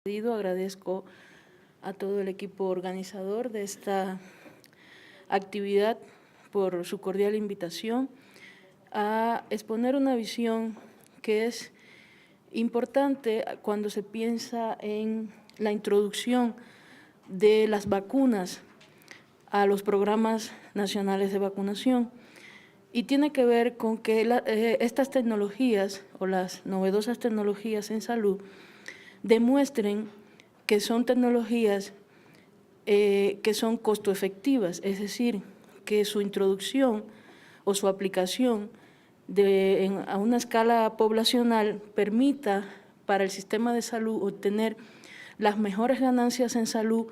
Agradezco a todo el equipo organizador de esta actividad por su cordial invitación a exponer una visión que es importante cuando se piensa en la introducción de las vacunas a los programas nacionales de vacunación. Y tiene que ver con que estas tecnologías o las novedosas tecnologías en salud demuestren que son tecnologías que son costo efectivas, es decir, que su introducción o su aplicación a una escala poblacional permita para el sistema de salud obtener las mejores ganancias en salud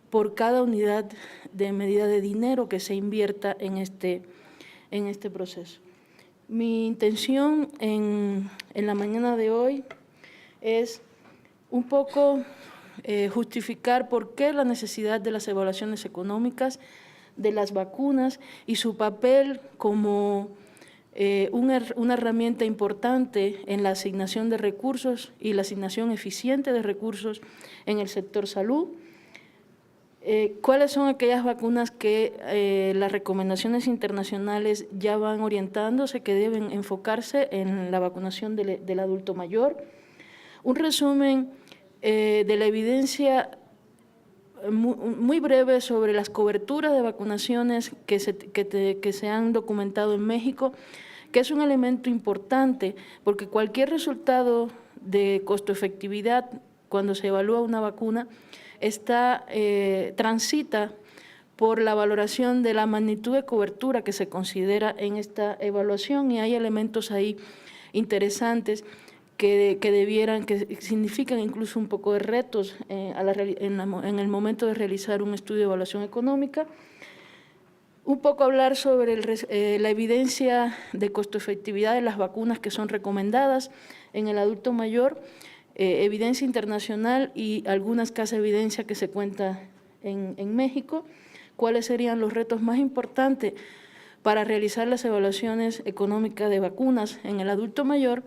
por cada unidad de medida de dinero que se invierta en este proceso. Mi intención en la mañana de hoy es un poco justificar por qué la necesidad de las evaluaciones económicas de las vacunas y su papel como una herramienta importante en la asignación de recursos y la asignación eficiente de recursos en el sector salud. ¿Cuáles son aquellas vacunas que las recomendaciones internacionales ya van orientándose que deben enfocarse en la vacunación del adulto mayor? Un resumen de la evidencia muy breve sobre las coberturas de vacunaciones que se han documentado en México, que es un elemento importante porque cualquier resultado de costo-efectividad cuando se evalúa una vacuna transita por la valoración de la magnitud de cobertura que se considera en esta evaluación y hay elementos ahí interesantes que significan incluso un poco de retos en el momento de realizar un estudio de evaluación económica. Un poco hablar sobre la evidencia de costo-efectividad de las vacunas que son recomendadas en el adulto mayor, evidencia internacional y alguna escasa evidencia que se cuenta en México, cuáles serían los retos más importantes para realizar las evaluaciones económicas de vacunas en el adulto mayor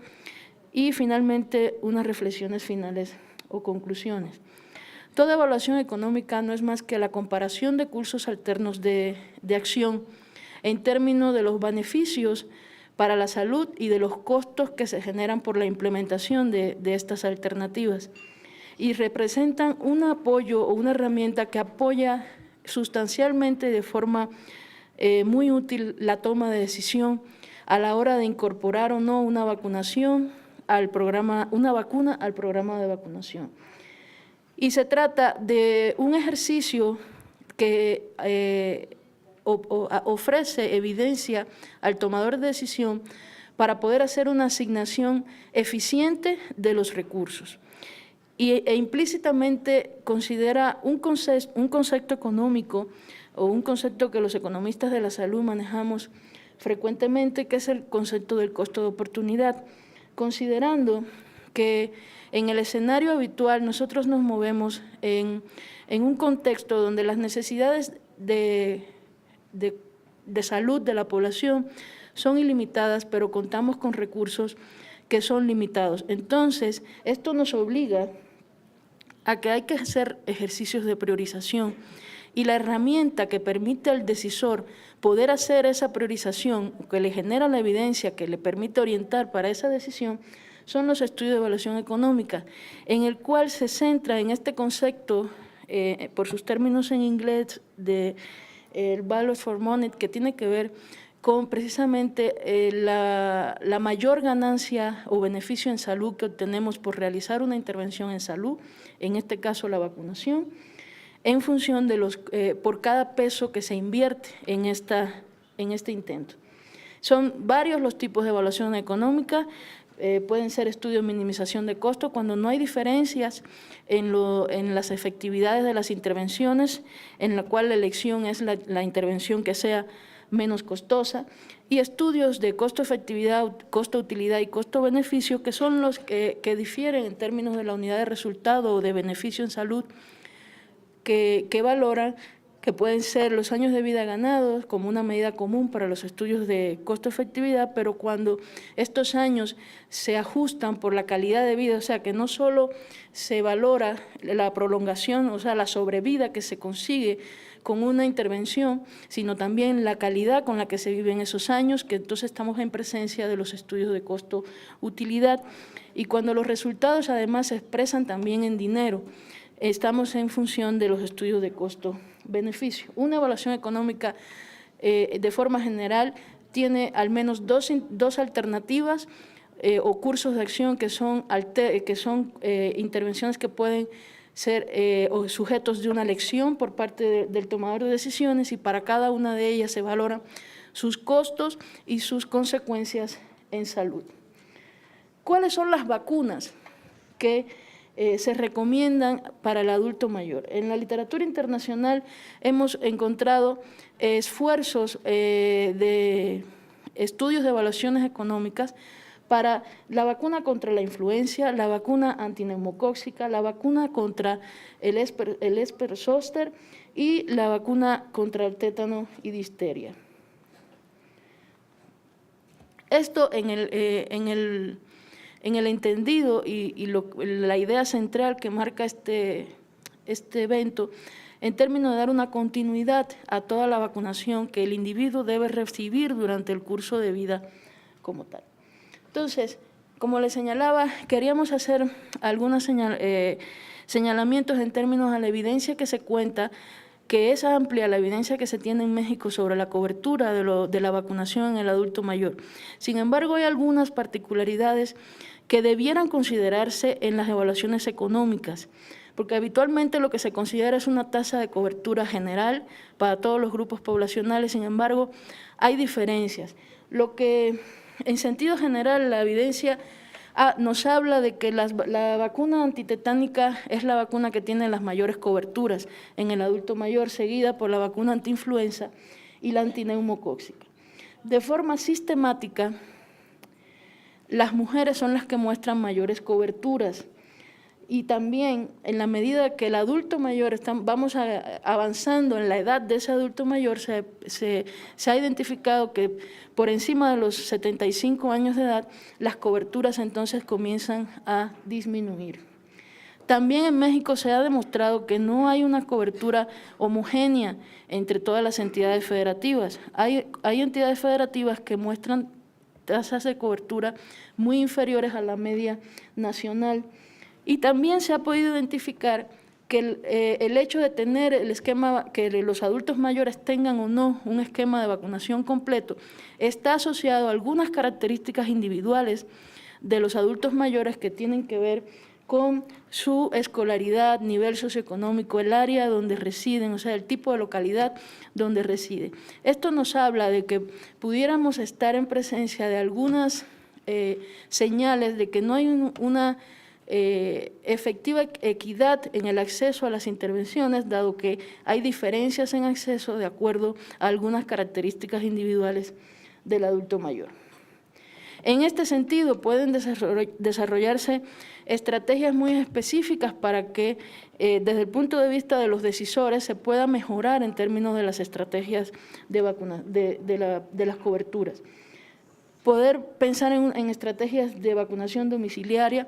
y finalmente unas reflexiones finales o conclusiones. Toda evaluación económica no es más que la comparación de cursos alternos de acción en términos de los beneficios para la salud y de los costos que se generan por la implementación de estas alternativas y representan un apoyo o una herramienta que apoya sustancialmente de forma muy útil la toma de decisión a la hora de incorporar o no una vacuna al programa de vacunación. Y se trata de un ejercicio que ofrece evidencia al tomador de decisión para poder hacer una asignación eficiente de los recursos. E implícitamente considera un concepto económico o un concepto que los economistas de la salud manejamos frecuentemente, que es el concepto del costo de oportunidad, considerando que en el escenario habitual nosotros nos movemos en un contexto donde las necesidades de salud de la población son ilimitadas, pero contamos con recursos que son limitados. Entonces, esto nos obliga a que hay que hacer ejercicios de priorización y la herramienta que permite al decisor poder hacer esa priorización, que le genera la evidencia, que le permite orientar para esa decisión, son los estudios de evaluación económica, en el cual se centra en este concepto, por sus términos en inglés, de el value for money, que tiene que ver con precisamente la mayor ganancia o beneficio en salud que obtenemos por realizar una intervención en salud, en este caso la vacunación, en función de por cada peso que se invierte en este intento. Son varios los tipos de evaluación económica, pueden ser estudios de minimización de costos cuando no hay diferencias en las efectividades de las intervenciones, en la cual la elección es la intervención que sea menos costosa, y estudios de costo-efectividad, costo-utilidad y costo-beneficio, que son los que difieren en términos de la unidad de resultado o de beneficio en salud, que valoran que pueden ser los años de vida ganados como una medida común para los estudios de costo-efectividad, pero cuando estos años se ajustan por la calidad de vida, o sea, que no solo se valora la prolongación, o sea, la sobrevida que se consigue con una intervención, sino también la calidad con la que se viven esos años, que entonces estamos en presencia de los estudios de costo-utilidad, y cuando los resultados además se expresan también en dinero, estamos en función de los estudios de costo-beneficio. Una evaluación económica de forma general tiene al menos dos alternativas o cursos de acción que son intervenciones que pueden ser o sujetos de una elección por parte del tomador de decisiones, y para cada una de ellas se valoran sus costos y sus consecuencias en salud. ¿Cuáles son las vacunas que se recomiendan para el adulto mayor? En la literatura internacional hemos encontrado esfuerzos de estudios de evaluaciones económicas para la vacuna contra la influencia, la vacuna antineumocóxica, la vacuna contra el Esper-Zoster y la vacuna contra el tétano y difteria. Esto en el entendido y la idea central que marca este evento, en términos de dar una continuidad a toda la vacunación que el individuo debe recibir durante el curso de vida como tal. Entonces, como les señalaba, queríamos hacer algunos señalamientos en términos a la evidencia que se cuenta, que es amplia la evidencia que se tiene en México sobre la cobertura de la vacunación en el adulto mayor. Sin embargo, hay algunas particularidades que debieran considerarse en las evaluaciones económicas, porque habitualmente lo que se considera es una tasa de cobertura general para todos los grupos poblacionales. Sin embargo, hay diferencias. Lo que, en sentido general, la evidencia nos habla de que la vacuna antitetánica es la vacuna que tiene las mayores coberturas en el adulto mayor, seguida por la vacuna antiinfluenza y la antineumocóxica. De forma sistemática, las mujeres son las que muestran mayores coberturas, y también en la medida que el adulto mayor, vamos avanzando en la edad de ese adulto mayor, se ha identificado que por encima de los 75 años de edad, las coberturas entonces comienzan a disminuir. También en México se ha demostrado que no hay una cobertura homogénea entre todas las entidades federativas. Hay entidades federativas que muestran tasas de cobertura muy inferiores a la media nacional. Y también se ha podido identificar que el hecho de tener el esquema, que los adultos mayores tengan o no un esquema de vacunación completo, está asociado a algunas características individuales de los adultos mayores que tienen que ver con su escolaridad, nivel socioeconómico, el área donde residen, o sea, el tipo de localidad donde reside. Esto nos habla de que pudiéramos estar en presencia de algunas señales de que no hay una efectiva equidad en el acceso a las intervenciones, dado que hay diferencias en acceso de acuerdo a algunas características individuales del adulto mayor. En este sentido, pueden desarrollarse estrategias muy específicas para que, desde el punto de vista de los decisores, se pueda mejorar en términos de las estrategias de las coberturas. Poder pensar en estrategias de vacunación domiciliaria.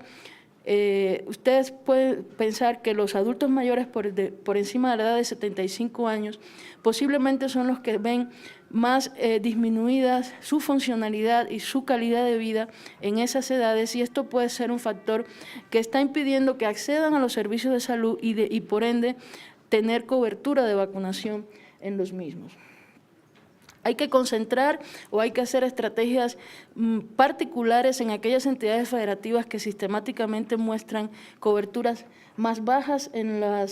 Ustedes pueden pensar que los adultos mayores por encima de la edad de 75 años posiblemente son los que ven más disminuidas su funcionalidad y su calidad de vida en esas edades, y esto puede ser un factor que está impidiendo que accedan a los servicios de salud y por ende tener cobertura de vacunación en los mismos. Hay que concentrar o hay que hacer estrategias particulares en aquellas entidades federativas que sistemáticamente muestran coberturas más bajas en la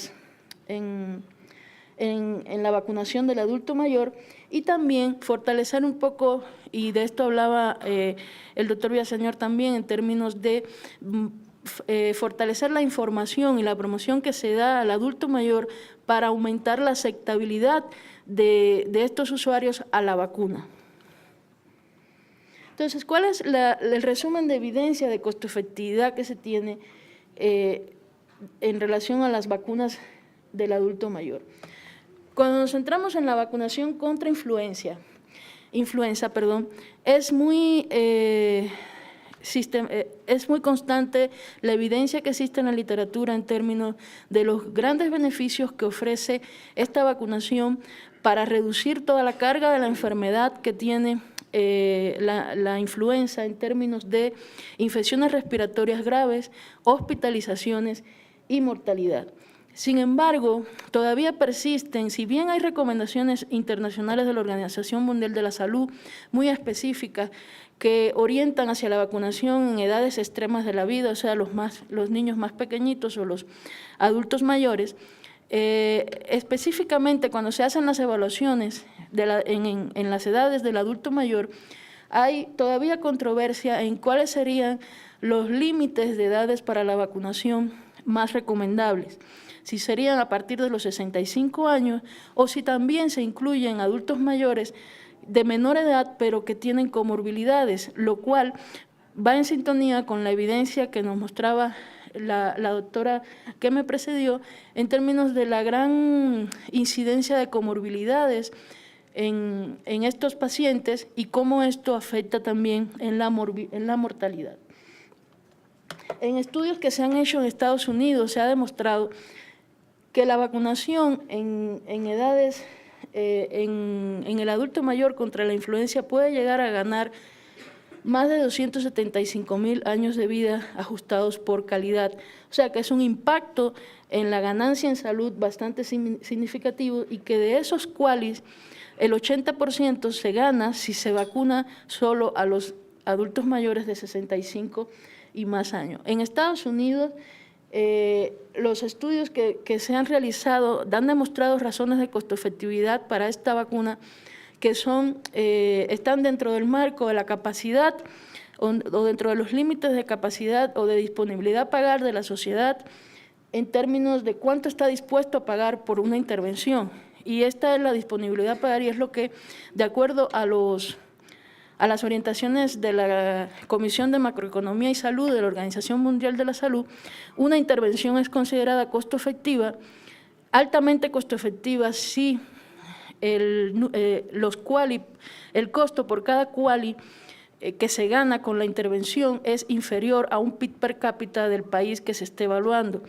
vacunación del adulto mayor, y también fortalecer un poco, y de esto hablaba el doctor Villaseñor también, en términos de fortalecer la información y la promoción que se da al adulto mayor para aumentar la aceptabilidad de estos usuarios a la vacuna. Entonces, ¿cuál es el resumen de evidencia de costo-efectividad que se tiene en relación a las vacunas del adulto mayor? Cuando nos centramos en la vacunación contra influenza, es muy constante la evidencia que existe en la literatura en términos de los grandes beneficios que ofrece esta vacunación para reducir toda la carga de la enfermedad que tiene la influenza en términos de infecciones respiratorias graves, hospitalizaciones y mortalidad. Sin embargo, todavía persisten, si bien hay recomendaciones internacionales de la Organización Mundial de la Salud muy específicas que orientan hacia la vacunación en edades extremas de la vida, o sea, los niños más pequeñitos o los adultos mayores, específicamente cuando se hacen las evaluaciones en las edades del adulto mayor, hay todavía controversia en cuáles serían los límites de edades para la vacunación más recomendables, si serían a partir de los 65 años o si también se incluyen adultos mayores de menor edad pero que tienen comorbilidades, lo cual va en sintonía con la evidencia que nos mostraba la doctora que me precedió en términos de la gran incidencia de comorbilidades en estos pacientes y cómo esto afecta también en la mortalidad. En estudios que se han hecho en Estados Unidos se ha demostrado que la vacunación en edades, en el adulto mayor contra la influenza puede llegar a ganar más de 275,000 años de vida ajustados por calidad. O sea que es un impacto en la ganancia en salud bastante significativo y que de esos cuales el 80% se gana si se vacuna solo a los adultos mayores de 65 y más años. En Estados Unidos, los estudios que se han realizado han demostrado razones de costo-efectividad para esta vacuna que están dentro del marco de la capacidad o dentro de los límites de capacidad o de disponibilidad a pagar de la sociedad en términos de cuánto está dispuesto a pagar por una intervención. Y esta es la disponibilidad a pagar y es lo que, de acuerdo a las orientaciones de la Comisión de Macroeconomía y Salud de la Organización Mundial de la Salud, una intervención es considerada costo efectiva, altamente costo efectiva si el costo por cada quali que se gana con la intervención es inferior a un PIB per cápita del país que se esté evaluando.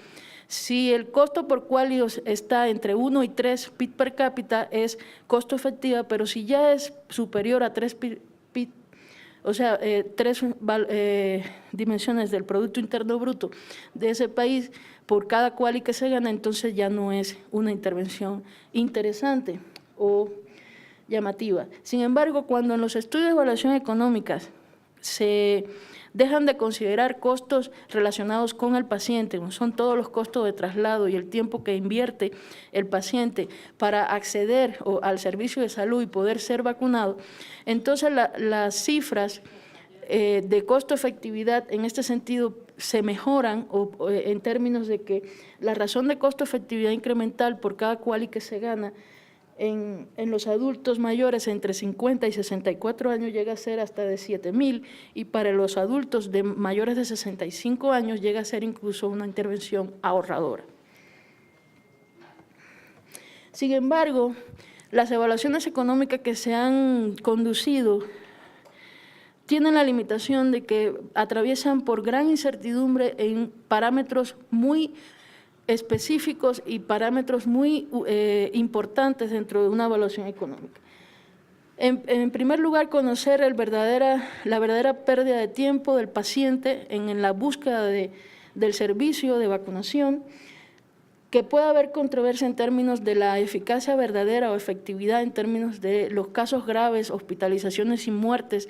Si el costo por quali está entre 1 y 3 PIB per cápita es costo efectiva, pero si ya es superior a 3 PIB, o sea, 3 dimensiones del Producto Interno Bruto de ese país por cada quali que se gana, entonces ya no es una intervención interesante o llamativa. Sin embargo, cuando en los estudios de evaluación económicas se dejan de considerar costos relacionados con el paciente, son todos los costos de traslado y el tiempo que invierte el paciente para acceder al servicio de salud y poder ser vacunado, entonces las cifras de costo-efectividad en este sentido se mejoran en términos de que la razón de costo-efectividad incremental por cada quali que se gana en los adultos mayores entre 50 y 64 años llega a ser hasta de 7,000 y para los adultos de mayores de 65 años llega a ser incluso una intervención ahorradora. Sin embargo, las evaluaciones económicas que se han conducido tienen la limitación de que atraviesan por gran incertidumbre en parámetros muy específicos y parámetros muy importantes dentro de una evaluación económica. En primer lugar, conocer la verdadera pérdida de tiempo del paciente en la búsqueda del servicio de vacunación, que pueda haber controversia en términos de la eficacia verdadera o efectividad en términos de los casos graves, hospitalizaciones y muertes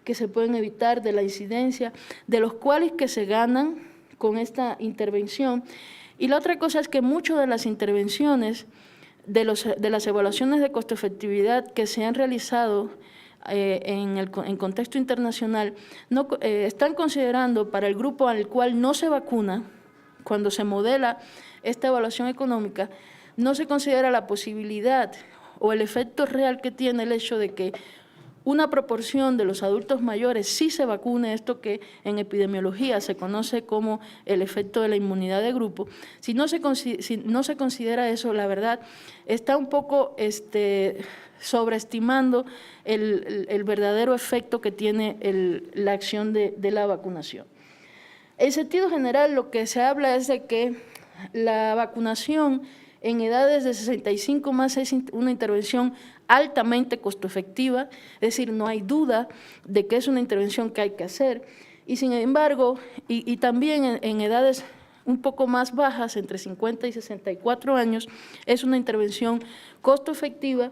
que se pueden evitar, de la incidencia, de los cuales que se ganan con esta intervención. Y la otra cosa es que muchas de las intervenciones de las evaluaciones de costo-efectividad que se han realizado en contexto internacional están considerando para el grupo al cual no se vacuna, cuando se modela esta evaluación económica, no se considera la posibilidad o el efecto real que tiene el hecho de que una proporción de los adultos mayores sí se vacune, esto que en epidemiología se conoce como el efecto de la inmunidad de grupo. Si no se considera eso, la verdad, está un poco sobreestimando el verdadero efecto que tiene la acción de la vacunación. En sentido general, lo que se habla es de que la vacunación en edades de 65 más es una intervención altamente costo efectiva, es decir, no hay duda de que es una intervención que hay que hacer, y sin embargo, y también en edades un poco más bajas, entre 50 y 64 años, es una intervención costo efectiva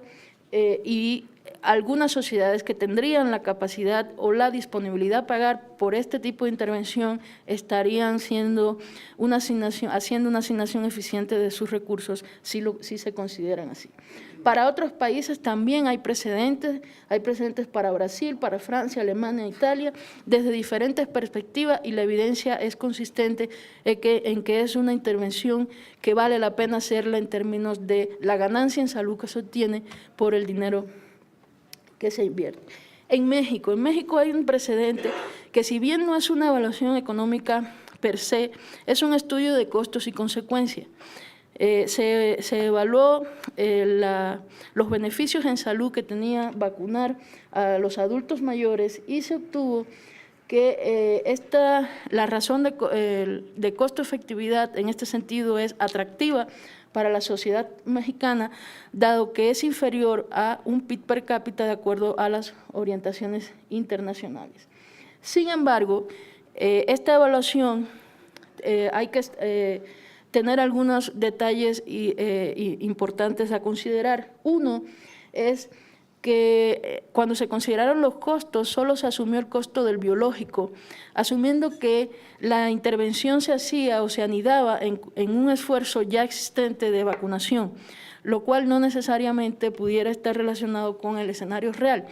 y algunas sociedades que tendrían la capacidad o la disponibilidad a pagar por este tipo de intervención estarían haciendo una asignación eficiente de sus recursos si se consideran así. Para otros países también hay precedentes para Brasil, para Francia, Alemania, Italia, desde diferentes perspectivas, y la evidencia es consistente en que es una intervención que vale la pena hacerla en términos de la ganancia en salud que se obtiene por el dinero que se invierte. En México hay un precedente que, si bien no es una evaluación económica per se, es un estudio de costos y consecuencias. Se evaluó los beneficios en salud que tenía vacunar a los adultos mayores y se obtuvo que la razón de costo-efectividad en este sentido es atractiva para la sociedad mexicana, dado que es inferior a un PIB per cápita de acuerdo a las orientaciones internacionales. Sin embargo, esta evaluación hay que tener algunos detalles importantes a considerar. Uno es que cuando se consideraron los costos, solo se asumió el costo del biológico, asumiendo que la intervención se hacía o se anidaba en un esfuerzo ya existente de vacunación, lo cual no necesariamente pudiera estar relacionado con el escenario real.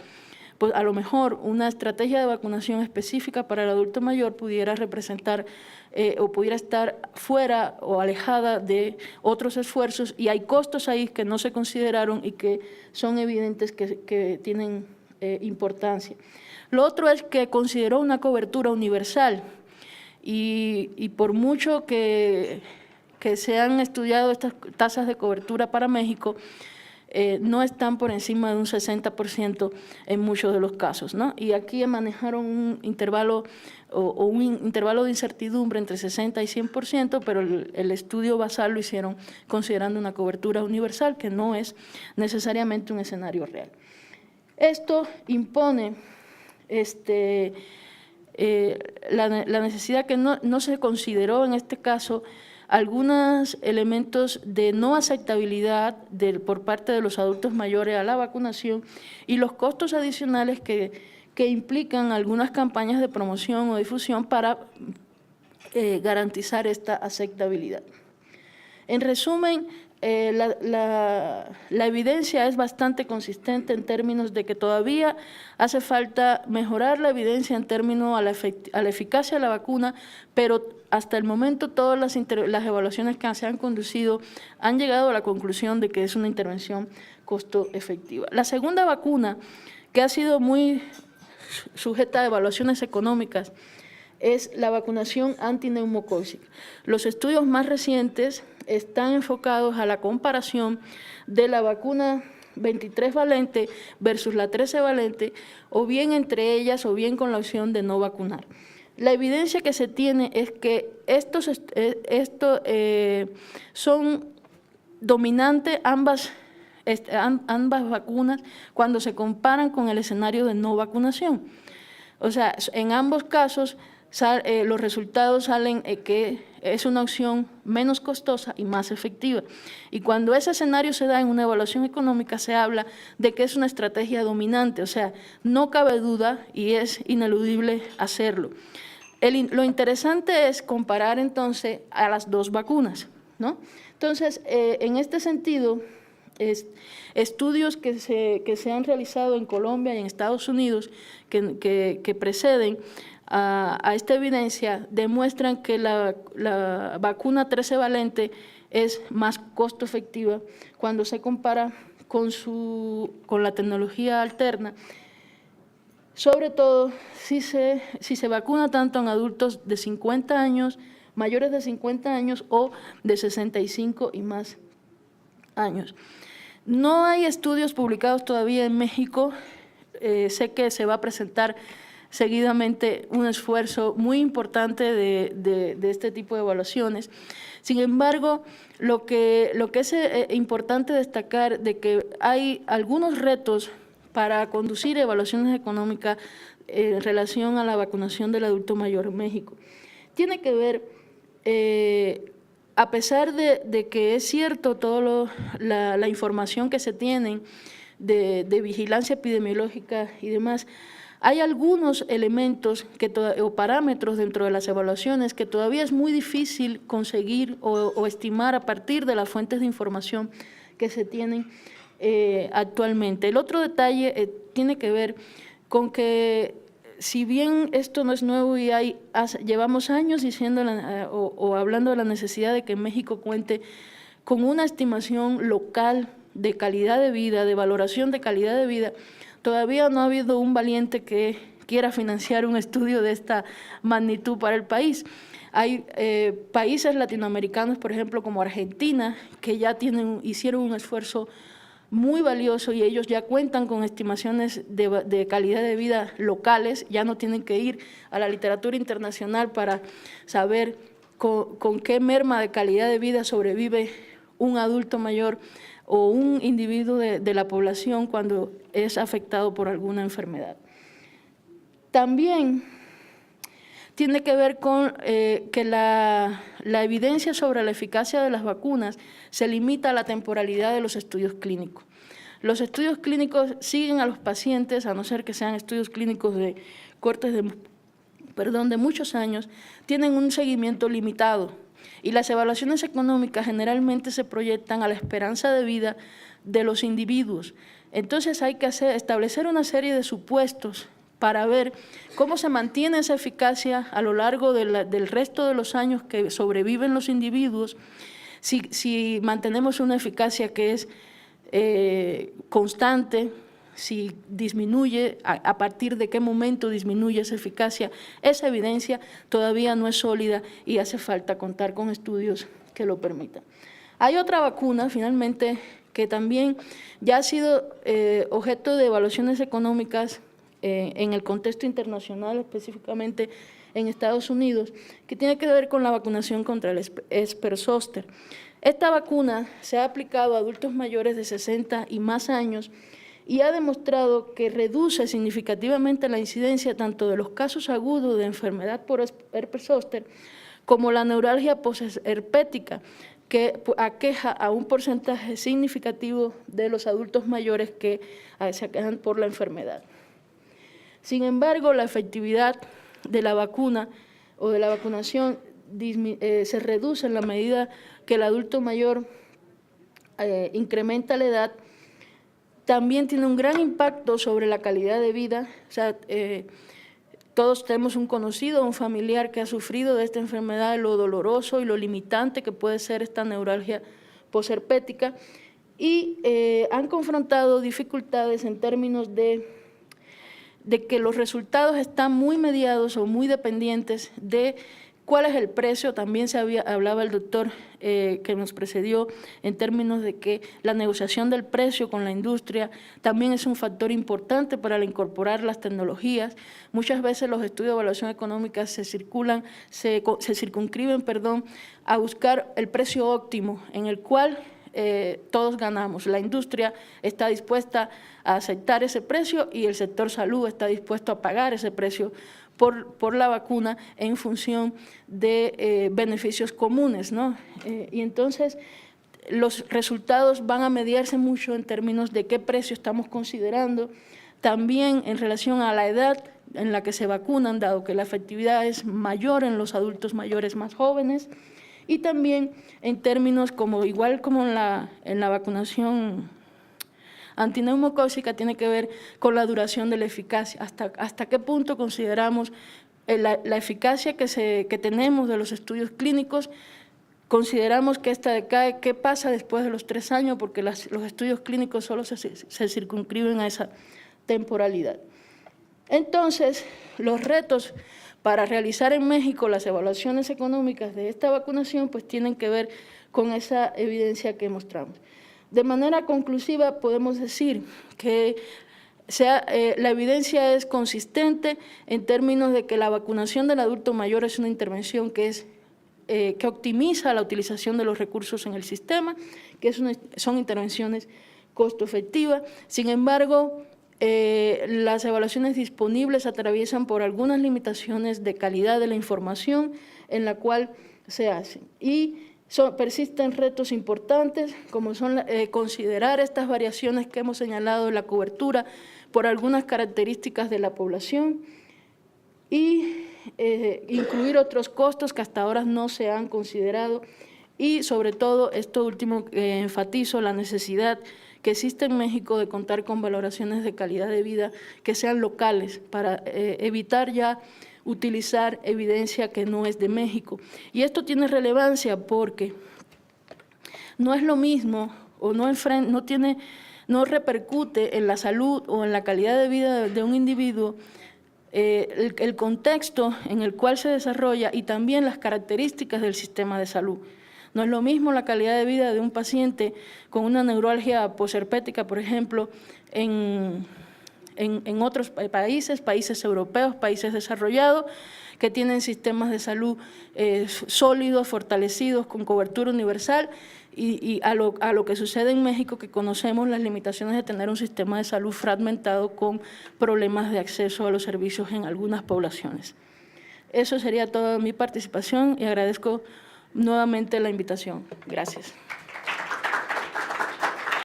Pues a lo mejor una estrategia de vacunación específica para el adulto mayor pudiera representar o pudiera estar fuera o alejada de otros esfuerzos, y hay costos ahí que no se consideraron y que son evidentes que tienen importancia. Lo otro es que consideró una cobertura universal y por mucho que se han estudiado estas tasas de cobertura para México, no están por encima de un 60% en muchos de los casos, ¿no? Y aquí manejaron un intervalo de incertidumbre entre 60 y 100%, pero el estudio basal lo hicieron considerando una cobertura universal, que no es necesariamente un escenario real. Esto impone la necesidad que no se consideró en este caso algunos elementos de no aceptabilidad por parte de los adultos mayores a la vacunación y los costos adicionales que implican algunas campañas de promoción o difusión para garantizar esta aceptabilidad. En resumen, la evidencia es bastante consistente en términos de que todavía hace falta mejorar la evidencia en términos a la eficacia de la vacuna, pero hasta el momento todas las evaluaciones que se han conducido han llegado a la conclusión de que es una intervención costo efectiva. La segunda vacuna, que ha sido muy sujeta a evaluaciones económicas, es la vacunación antineumocócica. Los estudios más recientes están enfocados a la comparación de la vacuna 23 valente versus la 13 valente, o bien entre ellas o bien con la opción de no vacunar. La evidencia que se tiene es que estos son dominantes ambas vacunas cuando se comparan con el escenario de no vacunación. O sea, en ambos casos los resultados salen que es una opción menos costosa y más efectiva. Y cuando ese escenario se da en una evaluación económica, se habla de que es una estrategia dominante, o sea, no cabe duda y es ineludible hacerlo. Lo interesante es comparar entonces a las dos vacunas, ¿no? Entonces, en este sentido, estudios que se han realizado en Colombia y en Estados Unidos que preceden a esta evidencia demuestran que la vacuna 13 valente es más costo efectiva cuando se compara con la tecnología alterna, sobre todo si se vacuna tanto en adultos de 50 años, mayores de 50 años o de 65 y más años. No hay estudios publicados todavía en México. Sé que se va a presentar seguidamente un esfuerzo muy importante de este tipo de evaluaciones. Sin embargo, lo que es importante destacar de que hay algunos retos para conducir evaluaciones económicas en relación a la vacunación del adulto mayor en México. Tiene que ver, a pesar de que es cierto toda la información que se tiene de vigilancia epidemiológica y demás, hay algunos elementos o parámetros dentro de las evaluaciones que todavía es muy difícil conseguir o estimar a partir de las fuentes de información que se tienen actualmente. El otro detalle tiene que ver con que, si bien esto no es nuevo y llevamos años diciendo o hablando de la necesidad de que México cuente con una estimación local de calidad de vida, de valoración de calidad de vida, todavía no ha habido un valiente que quiera financiar un estudio de esta magnitud para el país. Hay países latinoamericanos, por ejemplo, como Argentina, que ya hicieron un esfuerzo muy valioso y ellos ya cuentan con estimaciones de calidad de vida locales, ya no tienen que ir a la literatura internacional para saber con qué merma de calidad de vida sobrevive un adulto mayor o un individuo de la población cuando es afectado por alguna enfermedad. También tiene que ver con que la evidencia sobre la eficacia de las vacunas se limita a la temporalidad de los estudios clínicos. Los estudios clínicos siguen a los pacientes, a no ser que sean estudios clínicos de cortes de muchos años, tienen un seguimiento limitado y las evaluaciones económicas generalmente se proyectan a la esperanza de vida de los individuos. Entonces hay que establecer una serie de supuestos para ver cómo se mantiene esa eficacia a lo largo del resto de los años que sobreviven los individuos, si mantenemos una eficacia que es constante, si disminuye, a partir de qué momento disminuye esa eficacia. Esa evidencia todavía no es sólida y hace falta contar con estudios que lo permitan. Hay otra vacuna, finalmente, que también ya ha sido objeto de evaluaciones económicas en el contexto internacional, específicamente en Estados Unidos, que tiene que ver con la vacunación contra el herpes zóster. Esta vacuna se ha aplicado a adultos mayores de 60 y más años y ha demostrado que reduce significativamente la incidencia tanto de los casos agudos de enfermedad por herpes zóster como la neuralgia posherpética, que aqueja a un porcentaje significativo de los adultos mayores que se aquejan por la enfermedad. Sin embargo, la efectividad de la vacuna o de la vacunación se reduce en la medida que el adulto mayor incrementa la edad. También tiene un gran impacto sobre la calidad de vida. O sea, todos tenemos un conocido, un familiar que ha sufrido de esta enfermedad, lo doloroso y lo limitante que puede ser esta neuralgia posherpética, y han confrontado dificultades en términos de que los resultados están muy mediados o muy dependientes de cuál es el precio. También hablaba el doctor que nos precedió en términos de que la negociación del precio con la industria también es un factor importante para incorporar las tecnologías. Muchas veces los estudios de evaluación económica se circunscriben a buscar el precio óptimo en el cual todos ganamos. La industria está dispuesta a aceptar ese precio y el sector salud está dispuesto a pagar ese precio por la vacuna en función de beneficios comunes, ¿no? Y entonces los resultados van a mediarse mucho en términos de qué precio estamos considerando, también en relación a la edad en la que se vacunan, dado que la efectividad es mayor en los adultos mayores más jóvenes, y también en términos igual como en la vacunación antineumocócica, tiene que ver con la duración de la eficacia, hasta qué punto consideramos la eficacia que tenemos de los estudios clínicos, consideramos que esta decae, qué pasa después de los 3 años, porque los estudios clínicos solo se circunscriben a esa temporalidad. Entonces, los retos para realizar en México las evaluaciones económicas de esta vacunación pues tienen que ver con esa evidencia que mostramos. De manera conclusiva podemos decir que la evidencia es consistente en términos de que la vacunación del adulto mayor es una intervención que optimiza la utilización de los recursos en el sistema, que son intervenciones costo efectivas. Sin embargo, las evaluaciones disponibles atraviesan por algunas limitaciones de calidad de la información en la cual se hacen. Y persisten retos importantes, como son considerar estas variaciones que hemos señalado en la cobertura por algunas características de la población y incluir otros costos que hasta ahora no se han considerado. Y sobre todo, esto último, enfatizo la necesidad que existe en México de contar con valoraciones de calidad de vida que sean locales para evitar ya utilizar evidencia que no es de México. Y esto tiene relevancia porque no es lo mismo o no repercute en la salud o en la calidad de vida de un individuo el contexto en el cual se desarrolla y también las características del sistema de salud. No es lo mismo la calidad de vida de un paciente con una neuralgia posherpética, por ejemplo, en otros países europeos, países desarrollados, que tienen sistemas de salud sólidos, fortalecidos, con cobertura universal, y a lo que sucede en México, que conocemos las limitaciones de tener un sistema de salud fragmentado con problemas de acceso a los servicios en algunas poblaciones. Eso sería toda mi participación y agradezco nuevamente la invitación. Gracias.